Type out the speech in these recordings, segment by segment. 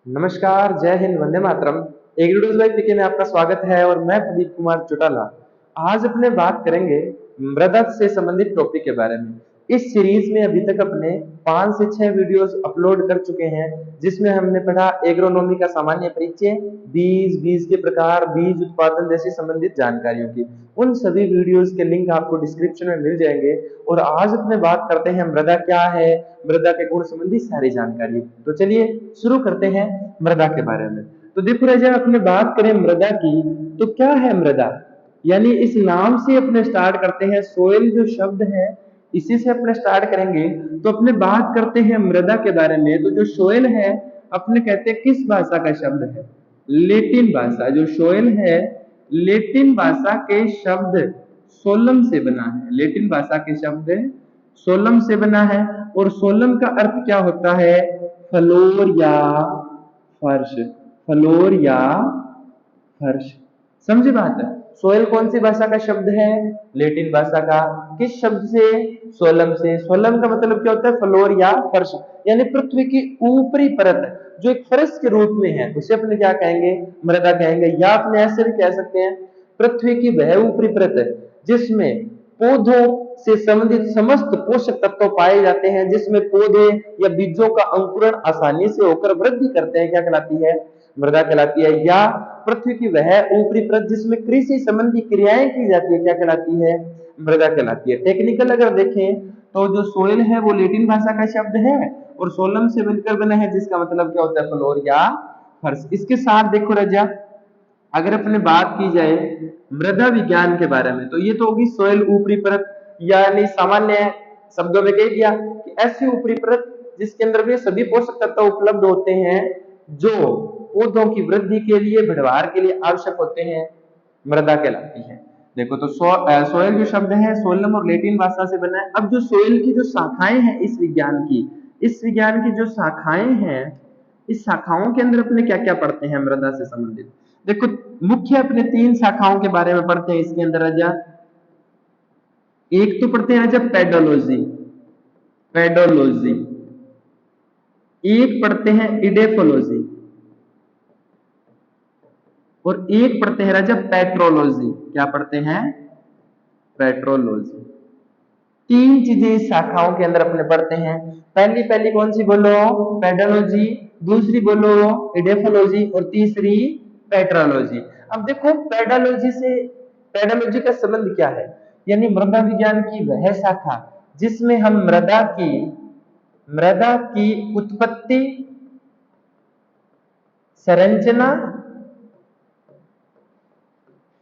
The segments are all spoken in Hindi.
नमस्कार, जय हिंद, वंदे मातरम। एग्रीडोज बाय पीके में आपका स्वागत है और मैं प्रदीप कुमार चौटाला। आज अपने बात करेंगे मृदा से संबंधित टॉपिक के बारे में। इस सीरीज में अभी तक अपने 5 से 6 वीडियोस अपलोड कर चुके हैं, जिसमें हमने पढ़ा एग्रोनॉमी का सामान्य परिचय, बीज, बीज के प्रकार, बीज उत्पादन जैसी संबंधित जानकारियों की। उन सभी वीडियोस के लिंक आपको डिस्क्रिप्शन में मिल जाएंगे। और आज अपने बात करते हैं मृदा क्या है, मृदा के गुण संबंधी सारी जानकारी। तो चलिए शुरू करते हैं मृदा के बारे में। तो देखो राजा, अपने बात करें मृदा की, तो क्या है मृदा? यानी इस नाम से अपने स्टार्ट करते हैं। सोयल जो शब्द है, इसी से अपने स्टार्ट करेंगे। तो अपने बात करते हैं मृदा के बारे में। तो जो सोयल है, अपने कहते हैं किस भाषा का शब्द है? लेटिन भाषा। जो सोयल है, लेटिन भाषा के शब्द सोलम से बना है। लेटिन भाषा के शब्द सोलम से बना है। और सोलम का अर्थ क्या होता है? फ्लोर या फर्श। फ्लोर या फर्श। समझे बात? सोयल कौन सी भाषा का शब्द है? लेटिन भाषा का। किस शब्द से? सोलम से। सोलम का मतलब क्या होता है? फ्लोर या फर्श। यानी पृथ्वी की ऊपरी परत जो एक फर्श के रूप में है, उसे अपने क्या कहेंगे? मृदा कहेंगे। या अपने ऐसे भी कह सकते हैं, पृथ्वी की वह ऊपरी परत जिसमें पौधों से संबंधित समस्त पोषक तत्व पाए जाते हैं, जिसमें पौधे या बीजों का अंकुरण आसानी से होकर वृद्धि करते हैं, क्या कहलाती है? मृदा कहलाती है। या पृथ्वी की वह ऊपरी परत जिसमें कृषि संबंधी क्रियाएं की जाती है, क्या कहलाती है? मृदा कहलाती है। टेक्निकल अगर देखें तो जो सोयल है वो लेटिन भाषा का शब्द है और सोलम से मिलकर बना है, जिसका मतलब क्या होता है? फ्लोर या फर्श। इसके साथ देखो रजा, अगर अपने बात की जाए मृदा विज्ञान के बारे में, तो ये तो होगी सोयल ऊपरी परत। यानी सामान्य शब्दों में कह दिया कि ऐसी ऊपरी परत जिसके अंदर भी सभी पोषक तत्व उपलब्ध होते हैं जो पौधों की वृद्धि के लिए, बढ़वार के लिए आवश्यक होते हैं, मृदा कहलाती है। देखो तो सोयल जो शब्द है सोलम और लेटिन भाषा से बना है। अब जो सोयल की जो शाखाएं हैं इस विज्ञान की जो शाखाएं हैं, इस शाखाओं के अंदर अपने क्या क्या पढ़ते हैं मृदा से संबंधित? देखो, मुख्य अपने 3 शाखाओं के बारे में पढ़ते हैं इसके अंदर राजा। एक तो पढ़ते हैं राजा पेडोलॉजी। पेडोलॉजी। एक पढ़ते हैं इडेफोलॉजी और एक पढ़ते हैं राजा पेट्रोलॉजी। क्या पढ़ते हैं? पेट्रोलॉजी। 3 चीजें इस शाखाओं के अंदर अपने पढ़ते हैं। पहली पहली कौन सी बोलो? पेडोलॉजी। दूसरी बोलो इडेफोलॉजी और तीसरी पेट्रोलॉजी। अब देखो, पेडोलॉजी का संबंध क्या है? यानी मृदा विज्ञान की वह शाखा जिसमें हम मृदा की उत्पत्ति, संरचना,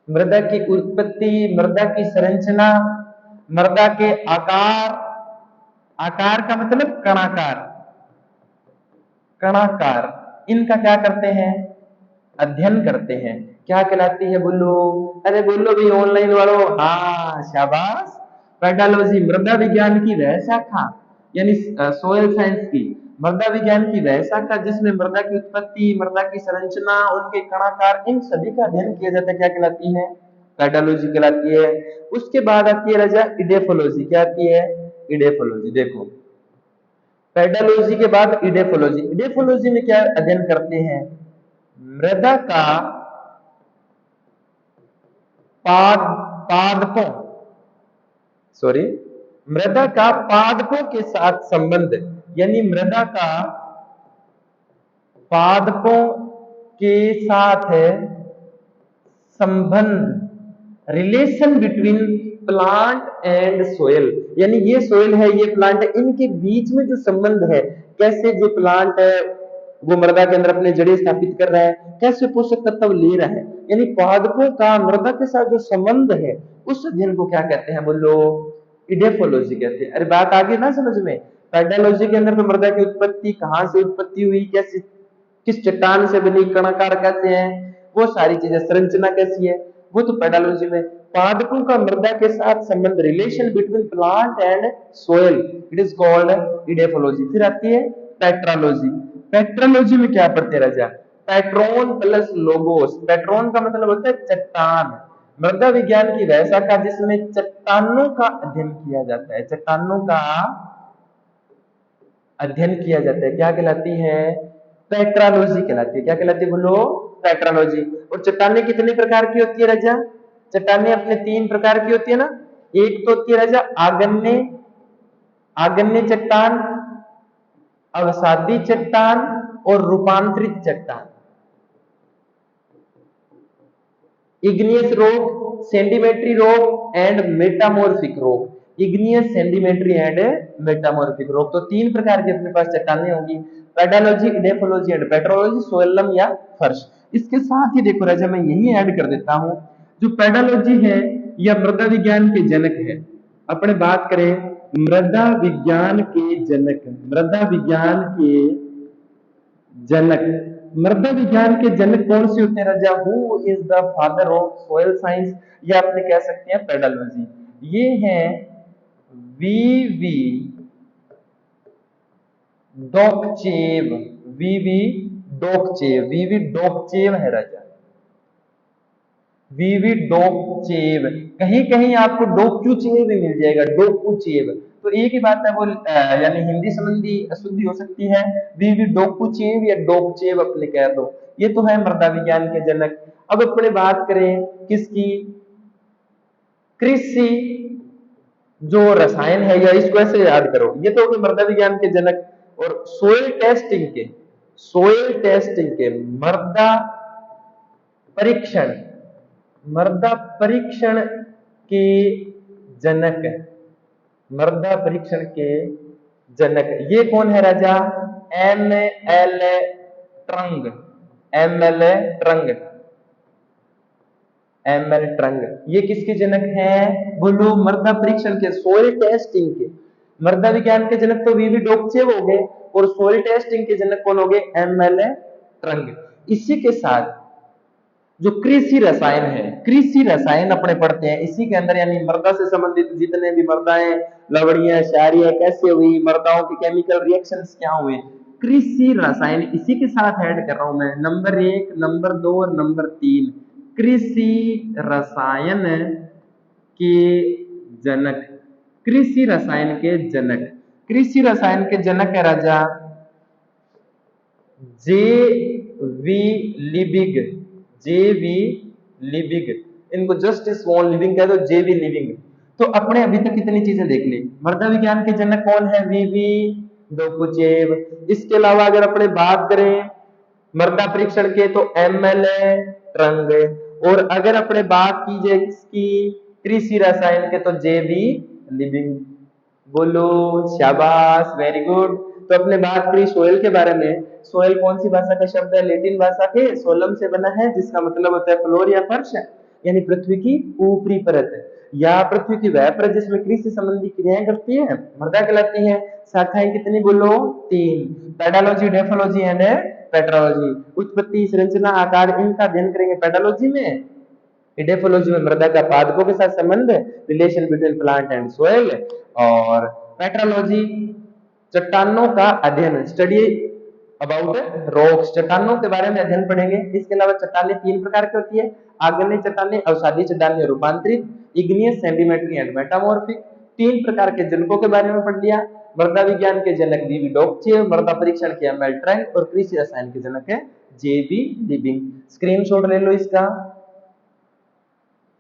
मृदा की उत्पत्ति, मृदा की संरचना, मृदा के आकार, आकार का मतलब कणाकार, कणाकार, इनका क्या करते हैं? अध्ययन करते हैं। क्या कहलाती है बोलो? अरे बोलो भी ऑनलाइन वालों, हाँ शाबाश। पेडोलॉजी मृदा विज्ञान की वह शाखा, यानी सोयल साइंस की मृदा विज्ञान की वह शाखा जिसमें मृदा की उत्पत्ति, मृदा की संरचना, उनके कणाकार, इन सभी का अध्ययन किया जाता है। क्या कहलाती है? पेडोलॉजी कहलाती है। उसके बाद आती है राजा इडेफोलॉजी। क्या आती है? इडेफोलॉजी। देखो, पेडोलॉजी के बाद इडेफोलॉजी। इडेफोलॉजी में क्या अध्ययन करते हैं? मृदा का पाद पादपों सॉरी मृदा का पादपों के साथ संबंध, यानी मृदा का पादपों के साथ है संबंध, relation between plant and soil. यानी ये सोयल है, ये प्लांट है, इनके बीच में जो संबंध है, कैसे जो प्लांट है वो मृदा के अंदर अपने जड़ें स्थापित कर रहा है, कैसे पोषक तत्व ले रहा है, यानी पादपों का मृदा के साथ जो संबंध है, उस अध्ययन को क्या कहते हैं बोलो? इडेफोलॉजी कहते हैं। अरे बात आगे ना समझ में? पेडोलॉजी के अंदर तो मृदा की उत्पत्ति, कहां से उत्पत्ति हुई, कैसे, किस चट्टान से बनी, कणाकार कैसे हैं, वो सारी चीजें, संरचना कैसी है, वो तो पेडोलॉजी में। पादपों का मृदा के साथ संबंध, relation between plant and soil, it is called edaphology. फिर आती है पेट्रोलॉजी। पेट्रोलॉजी में क्या पढ़ते राजा? Petron plus logos. पेट्रोन का मतलब होता है चट्टान। मृदा विज्ञान की वह शाखा जिसमें चट्टानों का अध्ययन किया जाता है, चट्टानों का अध्ययन किया जाता है, क्या कहलाती है? पेट्रोलॉजी कहलाती है। क्या कहलाती है बोलो? पेट्रोलॉजी। और चट्टानें कितने प्रकार की होती है राजा? चट्टानें अपने तीन प्रकार की होती है ना। एक तो होती है राजा आगन्य, आगन्य चट्टान, अवसादी चट्टान और रूपांतरित चट्टान। Igneous rock, sedimentary rock and metamorphic rock. Igneous, sedimentary and metamorphic rock. तो तीन प्रकार की अपने पास चट्टानें होंगी, pedology, edaphology and petrology, solum या फर्श। इसके साथ ही देखो राजा मैं यही ऐड कर देता हूं, जो पेडालॉजी है यह मृदा विज्ञान के जनक है। अपने बात करें मृदा विज्ञान के जनक, मृदा विज्ञान के जनक, मृदा विज्ञान के जनक कौन से होते हैं राजा? Who is the father of soil science, या अपने कह सकते हैं पेडालॉजी। ये हैं वीवी डोकचेव, वीवी डोकचेव, वीवी डोकचेव है राजा, वीवी डोकचेव। कहीं कहीं आपको डोक्यूचेव भी मिल जाएगा, डोकुचेव। तो एक ही बात है, वो यानी हिंदी संबंधी अशुद्धि हो सकती है, वीवी डोकुचेव या डोकचेव अपने कह दो। ये तो है मृदा विज्ञान के जनक। अब अपने बात करें किसकी? कृषि जो रसायन है, या इसको ऐसे याद करो, ये तो मृदा विज्ञान के जनक। और सोयल टेस्टिंग के, सोयल टेस्टिंग के, मृदा परीक्षण, मृदा परीक्षण के जनक, मृदा परीक्षण के जनक ये कौन है राजा? M L Trung, M L Trung, M L Trung. ये किसके जनक हैं? बोलो मृदा परीक्षण के, सोइल टेस्टिंग के। मृदा विज्ञान के जनक तो वीवी डोकचेव हो गए, और सोइल टेस्टिंग के जनक कौन हो गए? M L Trung. इसी के साथ जो कृषि रसायन है, कृषि रसायन अपने पढ़ते हैं इसी के अंदर, यानी मृदा से संबंधित जितने भी मृदाएं, लवड़ियां, क्षारीय कैसे हुई, मृदाओं के केमिकल रिएक्शंस क्या हुए, कृषि रसायन इसी के साथ ऐड कर रहा हूं मैं। नंबर 1, नंबर 2 और नंबर 3 कृषि रसायन के जनक, कृषि रसायन के जनक। कृषि रसायन के जनक है राजा J V Liebig, J V Liebig. इनको जस्ट स्मॉल लिविंग कह दो, जे वी लिविंग। तो अपने अभी तक कितनी चीजें देख ली। मृदा विज्ञान के जनक कौन है? वीवी डोकुचेव। इसके अलावा अगर अपने बात करें मृदा परीक्षण के, तो एमएलए ट्रंग। और अगर अपने बात की जाए किसकी? कृषि रसायन के, तो जेबी लिविंग। बोलो शाबाश, वेरी गुड। तो अपने बात करी सोयल के बारे में। सोयल कौन सी भाषा का शब्द है? लैटिन भाषा के सोलम से बना है, जिसका मतलब होता है फ्लोर या फर्श, यानी पृथ्वी की ऊपरी परत, या पृथ्वी की वह परत जिसमें कृषि संबंधी क्रियाएं करती है, मृदा कहलाती है। शाखाएं कितनी बोलो? 3, पेडालॉजी, डेफोलॉजी एंड पेट्रोलॉजी। उत्पत्ति, संरचना, आकार, इनका अध्ययन करेंगे पेडालॉजी में। इडेफोलॉजी में मृदा का पादपों के साथ संबंध, relation between plant and soil. और पेट्रोलॉजी चट्टानों का अध्ययन, स्टडी अबाउट रॉक्स, चट्टानों के बारे में अध्ययन पढ़ेंगे। इसके अलावा चट्टानें 3 प्रकार की होती है, आग्नेय चट्टानें, अवसादी चट्टानें, रूपांतरित, इग्नियस, सेडिमेंट्री एंड मेटामॉर्फिक। 3 प्रकार के जनकों के बारे में पढ़ लिया। मृदा विज्ञान के जनक वीवी डोकचेव, मृदा परीक्षण के एमएल ट्रंग, और कृषि रसायन के जनक है जेबी लिविंग। स्क्रीनशॉट ले लो इसका,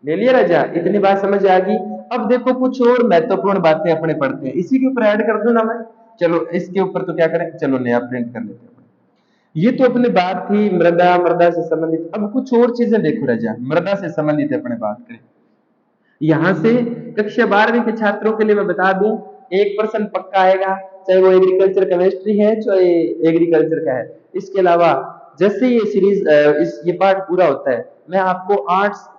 ले लिया राजा? इतनी बात समझ आ गई। अब देखो कुछ और महत्वपूर्ण बातें अपने पढ़ते हैं, इसी के ऊपर ऐड कर दूं ना मैं। चलो इसके ऊपर तो क्या करें, चलो नया प्रिंट कर लेते हैं। ये तो अपनी बात थी मृदा, मृदा से संबंधित। अब कुछ और चीजें देखो राजा, मृदा से संबंधित अपने बात करें। यहां से कक्षा 12वीं के छात्रों के लिए मैं बता दूं, 1% पक्का आएगा, चाहे वो एग्रीकल्चर केमिस्ट्री है, चाहे एग्रीकल्चर का है। इसके अलावा जैसे ये सीरीज ये पार्ट पूरा होता है, मैं आपको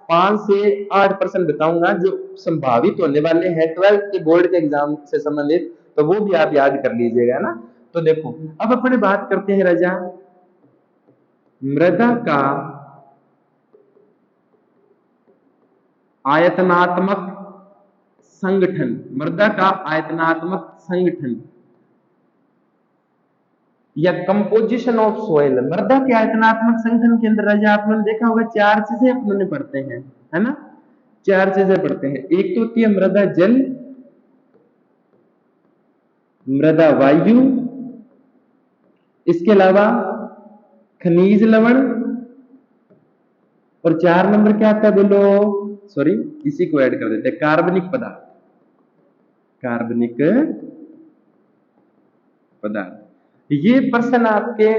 5 से 8% बताऊंगा जो संभावित होने वाले हैं 12th के बोर्ड के एग्जाम से संबंधित, तो वो भी आप याद कर लीजिएगा ना। तो देखो अब अपने बात करते हैं राजा मृदा का आयतनात्मक संगठन, मृदा का आयतनात्मक संगठन या कंपोजिशन ऑफ सोइल। मृदा के आयतनात्मक संगठन के अंदर राजा आपने देखा होगा 4 चीजें अपने पढ़ते हैं, है ना? 4 चीजें पढ़ते हैं। एक तो होती है मृदा जल, मृदा वायु, इसके अलावा खनिज लवण, और 4 नंबर क्या आता है बोलो, सॉरी इसी को ऐड कर देते हैं, कार्बनिक पदार्थ, कार्बनिक पदार्थ। ये प्रश्न आपके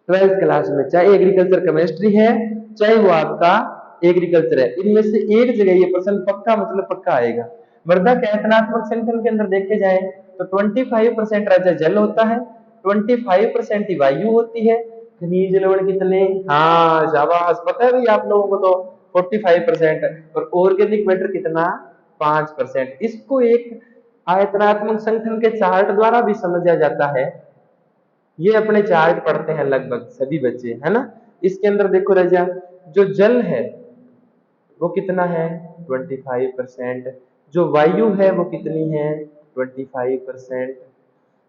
12th क्लास में, चाहे एग्रीकल्चर केमिस्ट्री है चाहे वो आपका एग्रीकल्चर है, इनमें से एक जगह ये प्रश्न पक्का मतलब पक्का आएगा। मृदा के आयतनात्मक संगठन के अंदर देखे जाए तो 25% राजा जल होता है, 25% ही वायु होती है। खनिज लवण कितने, हाँ शाबाश, पता है भाई आप लोगों को तो 45%, और ऑर्गेनिक मैटर कितना, 5%। इसको एक आयतनात्मक संगठन के चार्ट द्वारा भी समझा जाता है। ये अपने चार्ट पढ़ते हैं लगभग सभी बच्चे, है ना। इसके अंदर देखो राजा, जो जल है वो कितना है, 25%, जो वायु है वो कितनी है, 25%।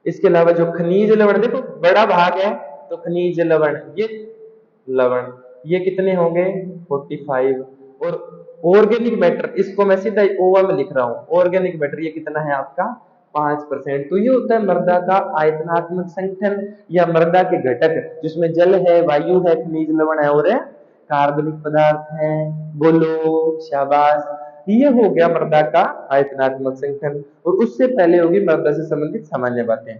इसके अलावा जो खनिज लवण, देखो बड़ा भाग है तो खनिज लवण, ये लवण, ये कितने होंगे, 45। और ऑर्गेनिक मैटर, इसको मैं सीधा ओवा में लिख रहा हूं, ऑर्गेनिक मैटर ये कितना है आपका, 5%। तो ये होता है मृदा का आयतनात्मक संगठन या मृदा के घटक, जिसमें जल है, वायु है, खनिज लवण है और कार्बनिक पदार्थ है। बोलो शाबाश, ये हो गया मृदा का आयतनात्मक संगठन। और उससे पहले होगी मृदा से संबंधित सामान्य बातें।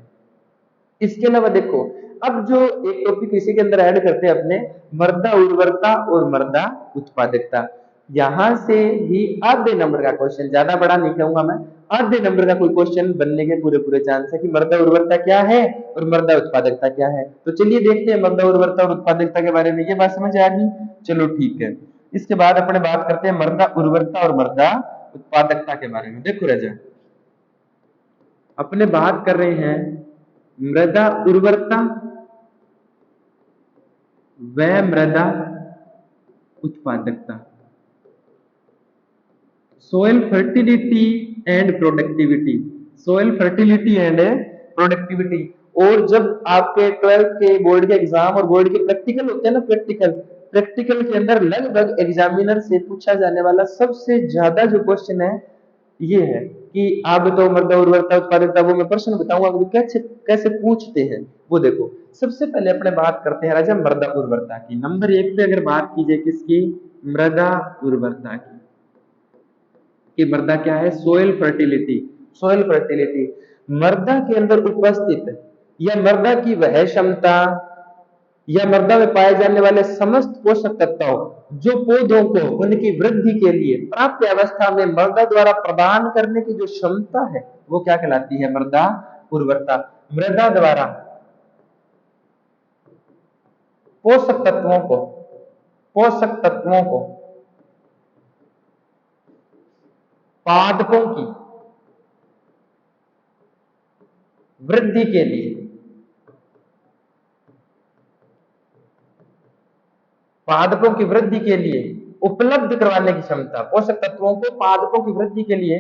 इसके अलावा देखो, अब जो एक टॉपिक इसी के अंदर ऐड करते हैं अपने, मृदा उर्वरता और मृदा उत्पादकता। यहां से भी आधे नंबर का क्वेश्चन, ज्यादा बड़ा नहीं कहूंगा मैं, आधे नंबर का कोई क्वेश्चन बनने के पूरे पूरे चांस है कि मृदा उर्वरता क्या है और मृदा उत्पादकता क्या है। तो चलिए देखते हैं मृदा उर्वरता और उत्पादकता के बारे में, ये बात समझ आ गई, चलो ठीक है। इसके बाद अपने बात करते हैं मृदा उर्वरता और मृदा उत्पादकता के बारे में। देखो राजा, अपने बात कर रहे हैं मृदा उर्वरता व मृदा उत्पादकता, soil fertility and productivity, soil fertility and productivity. और जब आपके 12th के बोर्ड के एग्जाम और बोर्ड के प्रैक्टिकल होते हैं ना, प्रैक्टिकल के अंदर लगभग एग्जामिनर से पूछा जाने वाला सबसे ज्यादा जो क्वेश्चन है ये है कि आप तो मृदा उर्वरता उत्पादकता, वो मैं प्रश्न बताऊंगा कैसे कैसे पूछते हैं वो देखो। सबसे पहले अपने बात करते हैं राजा मृदा उर्वरता की। नंबर 1 पे अगर बात की जाए किसकी, मृदा उर्वरता की, कि मृदा क्या है, सोयल फर्टिलिटी। सोयल फर्टिलिटी मृदा के अंदर उपस्थित या मृदा की वह क्षमता या मृदा में पाए जाने वाले समस्त पोषक तत्वों जो पौधों को उनकी वृद्धि के लिए प्राप्त अवस्था में मृदा द्वारा प्रदान करने की जो क्षमता है वो क्या कहलाती है, मृदा उर्वरता। मृदा द्वारा पोषक तत्वों को पादपों की वृद्धि के लिए, पादपों की वृद्धि के लिए उपलब्ध करवाने की क्षमता, पोषक तत्वों को पादपों की वृद्धि के लिए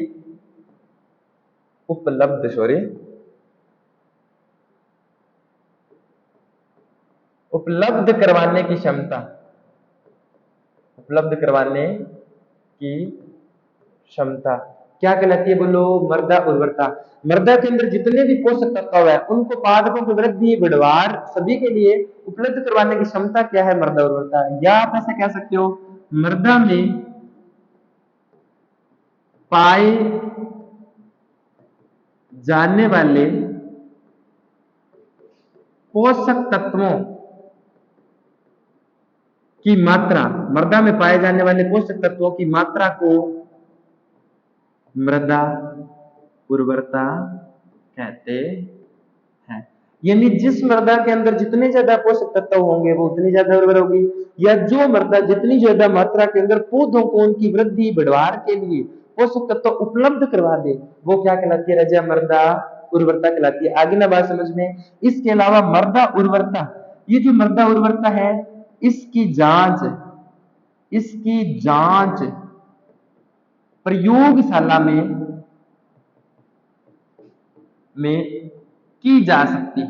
उपलब्ध करवाने की क्षमता, उपलब्ध करवाने की क्षमता क्या कहलाती है बोलो, मृदा उर्वरता। मृदा के अंदर जितने भी पोषक तत्व है उनको पादपों की वृद्धि, बढ़वार सभी के लिए उपलब्ध करवाने की क्षमता क्या है, मृदा उर्वरता। या आप ऐसा कह सकते हो, मृदा में पाए जाने वाले पोषक तत्वों की मात्रा, मृदा में पाए जाने वाले पोषक तत्वों की मात्रा को मृदा उर्वरता कहते हैं। यानी जिस मृदा के अंदर जितने ज्यादा पोषक तत्व होंगे वो उतनी ज्यादा उर्वर होगी, या जो मृदा जितनी ज्यादा मात्रा के अंदर पौधों को उनकी वृद्धि बढ़वार के लिए पोषक तत्व उपलब्ध करवा दे वो क्या कहलाती है राजा, मृदा उर्वरता कहलाती है। आगे ना बात समझ में। इसके अलावा मृदा उर्वरता, ये जो मृदा उर्वरता है इसकी जांच प्रयोगशाला में की जा सकती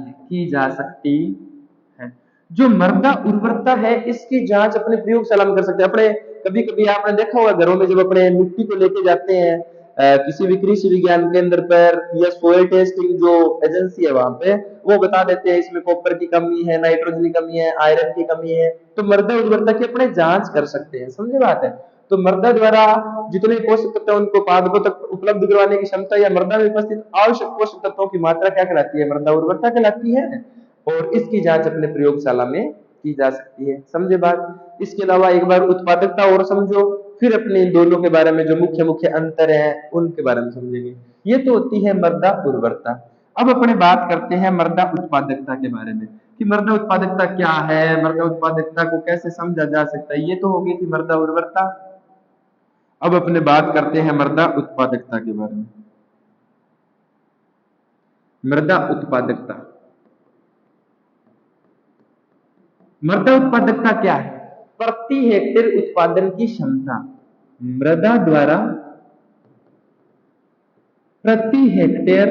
है। जो मृदा उर्वरता है इसकी जांच अपने प्रयोगशाला में कर सकते हैं। अपने कभी कभी आपने देखा होगा घरों में जब अपने मिट्टी को लेके जाते हैं किसी भी कृषि विज्ञान केंद्र पर या सोयल टेस्टिंग जो एजेंसी है वहां पे वो बता देते हैं इसमें कॉपर की कमी है, नाइट्रोजन की कमी है, आयरन की कमी है, तो मृदा उर्वरता की अपने जांच कर सकते हैं। समझे बात है? तो मृदा द्वारा जितने पोषक तत्व हैं उनको पादपों तक उपलब्ध करवाने की क्षमता या मृदा में उपस्थित आवश्यक पोषक तत्वों की मात्रा क्या कहलाती है? मृदा उर्वरता कहलाती है। और इसकी जांच अपने प्रयोगशाला में की जा सकती है। समझे बात? इसके अलावा एक बार उत्पादकता और समझो, फिर अपने इन दोनों के बारे में जो मुख्य मुख्य अंतर हैं उनके बारे में समझेंगे। ये तो होती है मृदा उर्वरता। अब अपने बात करते हैं मृदा उत्पादकता के बारे में कि मृदा उत्पादकता क्या है, मृदा उत्पादकता को कैसे समझा जा सकता है। ये तो हो गई थी मृदा उर्वरता। अब अपने बात करते हैं मृदा उत्पादकता के बारे में। मृदा उत्पादकता, मृदा उत्पादकता क्या है? प्रति हेक्टेयर उत्पादन की क्षमता। मृदा द्वारा प्रति हेक्टेयर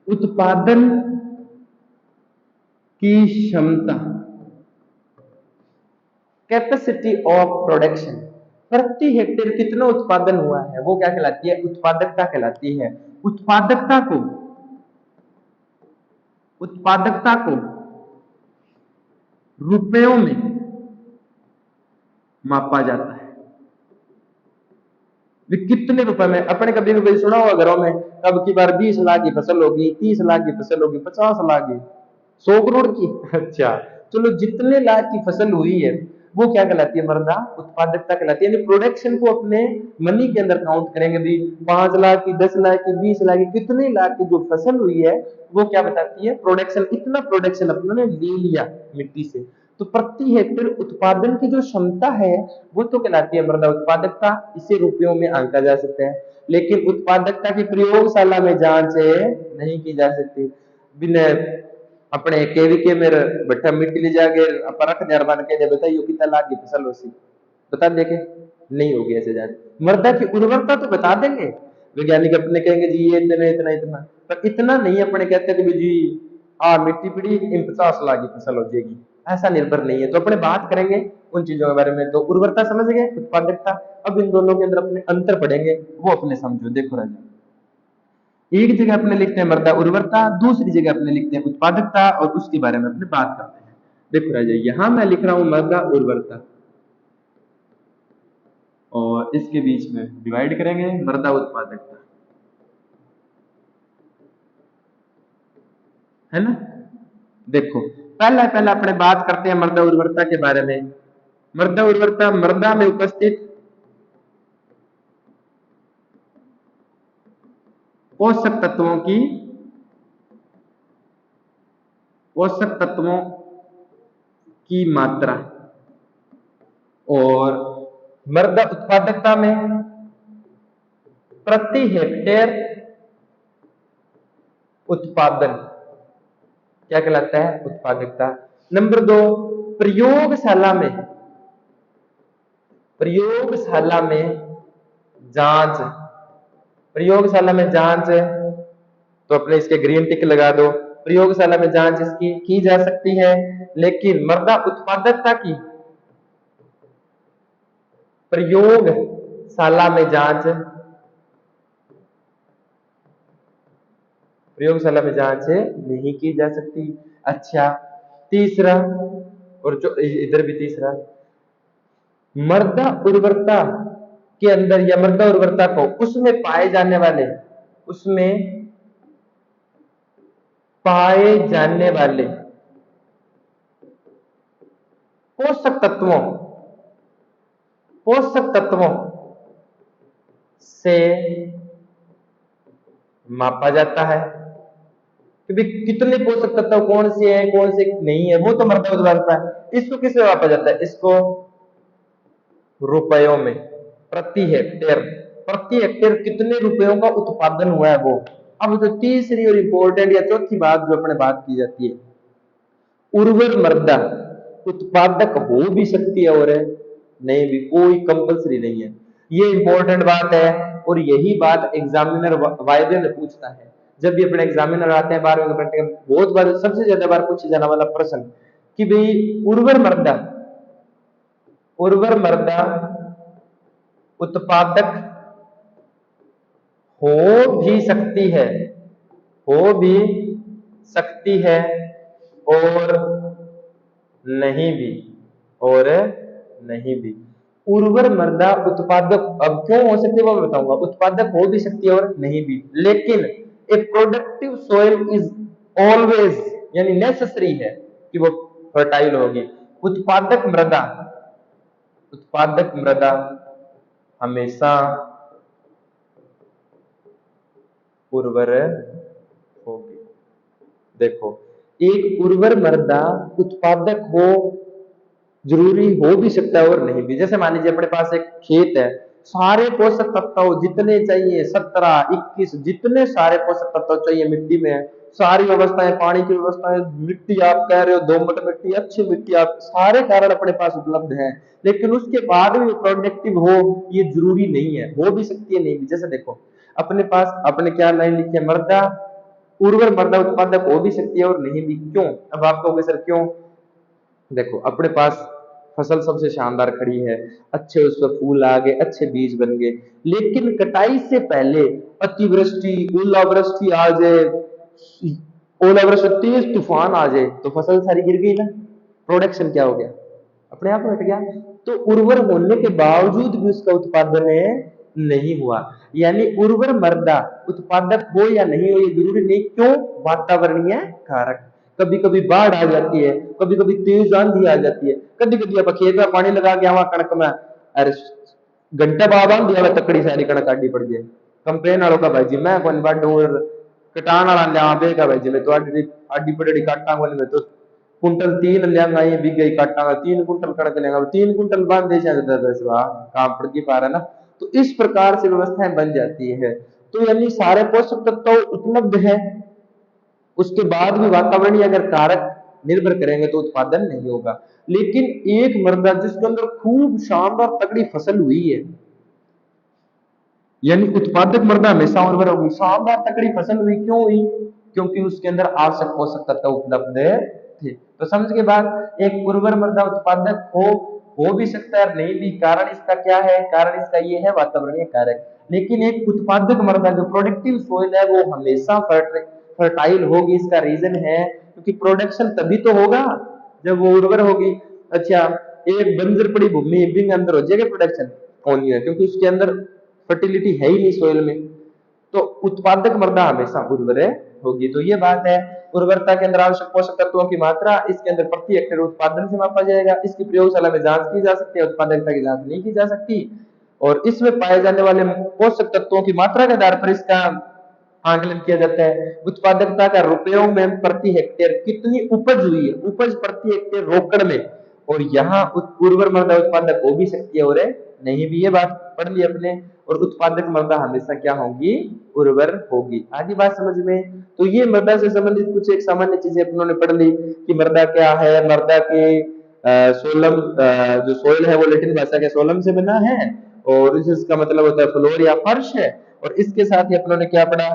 उत्पादन की क्षमता, कैपेसिटी ऑफ प्रोडक्शन। प्रति हेक्टेयर कितना उत्पादन हुआ है वो क्या कहलाती है? उत्पादकता कहलाती है। उत्पादकता को उत्पादकता को रुपयों में मापा जाता है। वे कितने रुपए में? अपने कभी कभी सुना होगा घरों में, अब की बार 20 लाख की फसल होगी, 30 लाख की फसल होगी, 50 लाख की, 100 करोड़ की। अच्छा, चलो जितने लाख की फसल हुई है वो क्या कहलाती है? मृदा उत्पादकता कहलाती है। यानी प्रोडक्शन को अपने मनी के अंदर काउंट करेंगे भी, 5 लाख की, 10 लाख की, 20 लाख की, कितने लाख की जो फसल हुई है वो क्या बताती है? प्रोडक्शन। इतना प्रोडक्शन अपने ले लिया मिट्टी से, तो प्रति हेक्टेयर उत्पादन की जो क्षमता है वो तो कहलाती है मृदा उत्पादकता। इसे रुपयों में आंका जा सकता है, लेकिन उत्पादकता की प्रयोगशाला में जांच नहीं की जा सकती। बिना अपने केवीके मेरे बट्टा मिट्टी ले जाके परख मान के दे बताइए कितना लाख की फसल हो सी, बता देखे नहीं होगी ऐसे जांच। मृदा की उर्वरता तो बता देंगे वैज्ञानिक, अपने कहेंगे जी ये इतना इतना इतना, पर इतना नहीं अपने कहते कि जी मिट्टी पड़ी इन 50 लाख की फसल हो जाएगी, ऐसा निर्भर नहीं है। तो अपने बात करेंगे उन चीजों के बारे में। तो उर्वरता समझ गए, उत्पादकता। अब इन दोनों के अंदर अपने अंतर पढ़ेंगे, वो अपने समझो। देखो राजा, एक जगह अपने लिखते हैं मृदा उर्वरता, दूसरी जगह अपने लिखते हैं उत्पादकता, और उसके बारे में अपने बात करते हैं। देखो राजा, यहां मैं लिख रहा हूं मृदा उर्वरता और इसके बीच में डिवाइड करेंगे मृदा उत्पादकता, है ना। देखो पहला अपने बात करते हैं मृदा उर्वरता के बारे में। मृदा उर्वरता मृदा में उपस्थित पोषक तत्वों की मात्रा, और मृदा उत्पादकता में प्रति हेक्टेयर उत्पादन क्या कहलाता है? उत्पादकता। नंबर 2, प्रयोगशाला में जांच। प्रयोगशाला में जांच तो अपने इसके ग्रीन टिक लगा दो। प्रयोगशाला में जांच इसकी की जा सकती है, लेकिन मृदा उत्पादकता की प्रयोगशाला में जांच नहीं की जा सकती। अच्छा, तीसरा, और जो इधर भी तीसरा, मृदा उर्वरता के अंदर या मृदा उर्वरता को उसमें पाए जाने वाले पोषक तत्वों से मापा जाता है कि भाई कितने पोषक तत्व कौन से हैं कौन से नहीं है, वो तो मृदा उर्वरता है। इसको किससे मापा जाता है? इसको रुपयों में, प्रति हेक्टेयर कितने रुपयों का उत्पादन हुआ है वो। अब तो तीसरी और इंपॉर्टेंट या चौथी बात जो अपने बात की जाती है, उर्वर मृदा उत्पादक हो भी सकती है और नहीं भी, कोई कंपलसरी नहीं है। ये इंपॉर्टेंट बात है, और यही बात एग्जामिनर वायदे में पूछता है। जब भी अपने एग्जामिनर आते हैं 12वीं का प्रैक्टिकल, बहुत बार सबसे ज्यादा बार पूछे जाने वाला प्रश्न कि भाई उर्वर मृदा उत्पादक हो भी सकती है, हो भी सकती है और नहीं भी, और नहीं भी। उर्वर मृदा उत्पादक अब क्यों हो सकती है वो मैं बताऊंगा। उत्पादक हो भी सकती है और नहीं भी, लेकिन ए प्रोडक्टिव सोइल इज ऑलवेज, यानी नेसेसरी है कि वो फर्टाइल होगी। उत्पादक मृदा, उत्पादक मृदा हमेशा उर्वर होगी। देखो, एक उर्वर मृदा उत्पादक हो, जरूरी हो भी सकता है और नहीं भी। जैसे मान लीजिए अपने पास एक खेत है, सारे पोषक तत्व जितने चाहिए 17 21 जितने सारे पोषक तत्व चाहिए मिट्टी में है, सारी व्यवस्थाएं, पानी की व्यवस्थाएं, मिट्टी आप कह रहे हो दोमट मिट्टी, अच्छी मिट्टी, आप सारे कारण अपने पास उपलब्ध हैं, लेकिन उसके बाद भी प्रोडक्टिव हो ये जरूरी नहीं है। हो भी सकती है, नहीं भी। जैसे देखो अपने पास, अपने क्या लाइन लिखी है, मृदा उर्वर मृदा उत्पादक हो भी सकती है और नहीं भी। क्यों? अब आप कहोगे सर क्यों? देखो अपने पास फसल सबसे शानदार खड़ी है, अच्छे उस पर फूल आ गए, अच्छे बीज बन गए, लेकिन कटाई से पहले अतिवृष्टि, ओलावृष्टि आ जाए, ओलावृष्टि तेज तूफान आ जाए तो फसल सारी गिर गई ना, प्रोडक्शन क्या हो गया? अपने आप हट गया। तो उर्वर होने के बावजूद भी उसका उत्पादन नहीं हुआ। यानी उर्वर मृदा उत्पादक हो या नहीं हो ये जरूरी नहीं। क्यों? वातावरणीय कारक, कभी कभी बाढ़ आ जाती है, कभी कभी तेज आंधी आ जाती है, कभी कभी अब खेत में पानी लगा गया वहां कणक में, अरे घंटे बाद आंधी आवे तकड़ी सारी कणक आडी पड़ जाए, कंप्लेन वालों का भाई जी मैं कौन बाडू और कटान वाला लिया बेगा भाई जी मैं तो आडी पड़ी काटा कोनी में तो कुंटल 3 लियांगा ये बिक गई काटांगा 3 कुंटल कणक लेंगा 3 कुंटल बांध दे शायद 10 काम पड़ की पा रहा ना। तो इस प्रकार से व्यवस्थाएं बन जाती है। तो यानी सारे पोषक तत्व उपलब्ध है, उसके बाद भी वातावरणीय अगर कारक निर्भर करेंगे तो उत्पादन नहीं होगा। लेकिन एक मृदा जिसके अंदर खूब शानदार तगड़ी फसल हुई है, यानी उत्पादक मृदा हमेशा उर्वर होगी। शानदार तगड़ी फसल हुई, क्यों हुई? क्योंकि उसके अंदर आवश्यक पोषक तत्व उपलब्ध थे। तो समझ के बाद एक उर्वर मृदा उत्पादक हो भी सकता है और नहीं भी। कारण इसका क्या है? कारण इसका ये है वातावरणीय कारक। लेकिन एक उत्पादक मृदा जो प्रोडक्टिव सोइल है वो हमेशा फर्टाइल होगी। इसका रीजन है क्योंकि प्रोडक्शन तभी तो होगा जब वो उर्वर होगी। अच्छा, एक बंजर पड़ी भूमि भी अंदर हो जाएगा प्रोडक्शन? होनी है, क्योंकि उसके अंदर फर्टिलिटी है ही नहीं सोइल में। तो उत्पादक मृदा हमेशा उर्वर होगी। तो ये बात है। उर्वरता के अंदर आवश्यक पोषक तत्वों की मात्रा इसके अंदर प्रति हेक्टेयर उत्पादन से मापा जाएगा। इसकी प्रयोगशाला में जांच की जा सकती है, उत्पादकता की जांच नहीं की जा सकती। और इसमें पाए जाने वाले पोषक तत्वों की मात्रा के आधार पर इसका आकलन किया जाता है। उत्पादकता का रुपयों में प्रति हेक्टेयर कितनी उपज हुई है, उपज प्रति हेक्टेयर रोकड़ में। और यहाँ उर्वर मृदा उत्पादक हो भी सकती है और नहीं भी। ये बात पढ़ ली अपने। और उत्पादक मृदा हमेशा क्या होगी? उर्वर होगी। आगे बात समझ में। तो ये मृदा से संबंधित कुछ एक सामान्य चीजें अपनों ने पढ़ ली कि मृदा क्या है। मृदा के सोलम, जो सोइल है वो लैटिन भाषा के सोलम से बना है और इसका मतलब होता है फ्लोर या फर्श है। और इसके साथ ही अपनों ने क्या पढ़ा?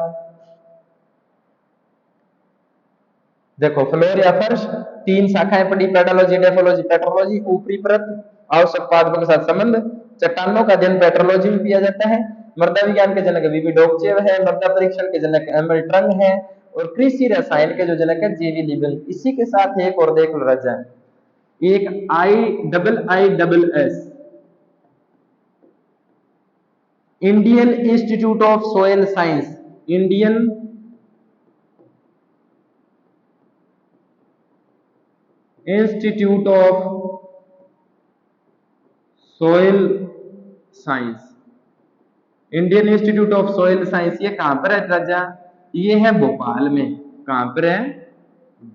देखो फ्लोर या फर्श, 3 शाखाएं पढ़ी, पेडोलॉजी, डेफोलॉजी, पेट्रोलॉजी। ऊपरी परत, आवश्यक पादपों के साथ संबंध, चट्टानों का अध्ययन पेट्रोलॉजी में किया जाता है। मृदा विज्ञान के जनक वीवी डोकचेव है। मृदा परीक्षण के जनक एमएल ट्रंग है। और कृषि रसायन के जो जनक है जेवी लिबन। इसी के साथ एक और देख लो राजा, एक IISS, Indian institute of soil science, Indian institute of soil science, Indian institute of soil science. ये कहां पर है राजा? ये है भोपाल में। कहां पर है?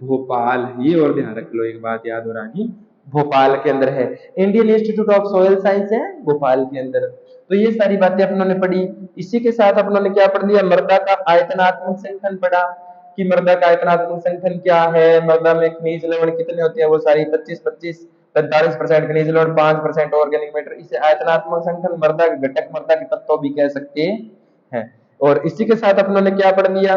भोपाल। ये और ध्यान रख लो, एक बात याद हो रही, भोपाल के अंदर है। Indian institute of soil science है भोपाल के अंदर। तो ये सारी बातें अपनों ने पढ़ी। इसी के साथ अपनों ने क्या पढ़ लिया? मृदा का आयतनात्मक संगठन पढ़ा कि मृदा का आयतनात्मक संगठन क्या है, मृदा में खनिज लवण कितने होते हैं, वो सारी 25-25 45% खनिज लवण, 5% ऑर्गेनिक मैटर। इसे आयतनात्मक संगठन, मृदा के घटक, मृदा के तत्व भी कह सकते हैं। और इसी के साथ अपनों ने क्या पढ़ लिया?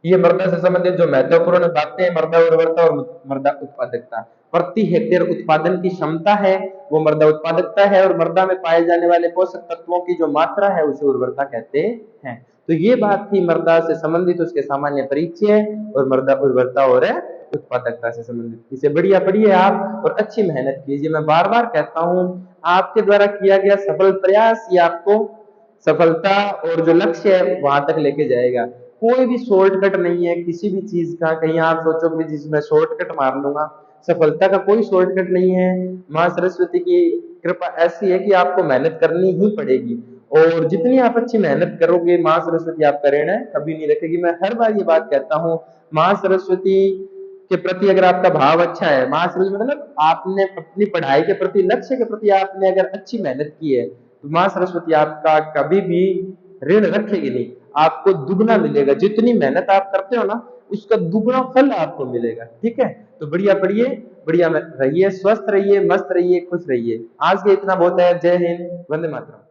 ये मृदा से संबंधित जो महत्वपूर्ण बातें हैं, मृदा उर्वरता और मृदा उत्पादकता। प्रति हेक्टेयर उत्पादन की क्षमता है वो मृदा उत्पादकता है, और मृदा में पाए जाने वाले पोषक तत्वों की जो मात्रा है उसे उर्वरता कहते हैं। तो ये बात थी मृदा से संबंधित उसके सामान्य परिचय और मृदा उर्वरता और उत्पादकता से संबंधित। इसे बढ़िया पढ़िए आप और अच्छी मेहनत कीजिए। मैं बार बार कहता हूँ, आपके द्वारा किया गया सफल प्रयास ये आपको सफलता और जो लक्ष्य है वहां तक लेके जाएगा। कोई भी शॉर्टकट नहीं है किसी भी चीज का। कहीं आप सोचोगे जिसमें शॉर्टकट मार लूंगा, सफलता का कोई शॉर्टकट नहीं है। माँ सरस्वती की कृपा ऐसी है कि आपको मेहनत करनी ही पड़ेगी, और जितनी आप अच्छी मेहनत करोगे माँ सरस्वती आपका ऋण है कभी नहीं रखेगी। मैं हर बार ये बात कहता हूँ, माँ सरस्वती के प्रति अगर आपका भाव अच्छा है, माँ सरस्वती मतलब आपने अपनी पढ़ाई के प्रति, लक्ष्य के प्रति आपने अगर अच्छी मेहनत की है, तो माँ सरस्वती आपका कभी भी ऋण रखेगी नहीं, आपको दुगना मिलेगा। जितनी मेहनत आप करते हो ना उसका दुगना फल आपको मिलेगा। ठीक है, तो बढ़िया पढ़िए, बढ़िया रहिए, स्वस्थ रहिए, मस्त रहिए, खुश रहिए। आज के इतना बहुत है। जय हिंद, वंदे मातरम।